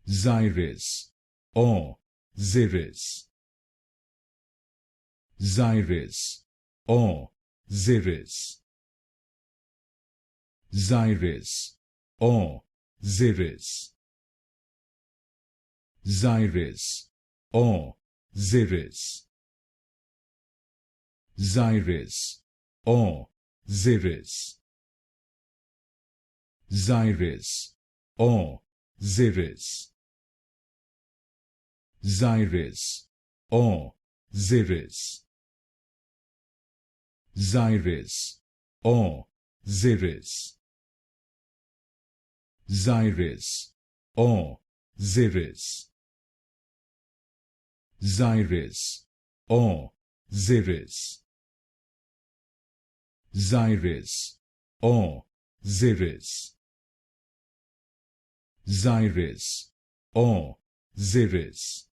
Xyris, or Xyris. Xyris, or Xyris. Xyris, or Xyris. Xyris, or Xyris. Xyris, or Xyris. Xyris, or Xyris. Xyris, or Xyris. Xyris, or Xyris. Xyris, or Xyris. Xyris, or Xyris. Xyris, or Xyris. Xyris, or Xyris.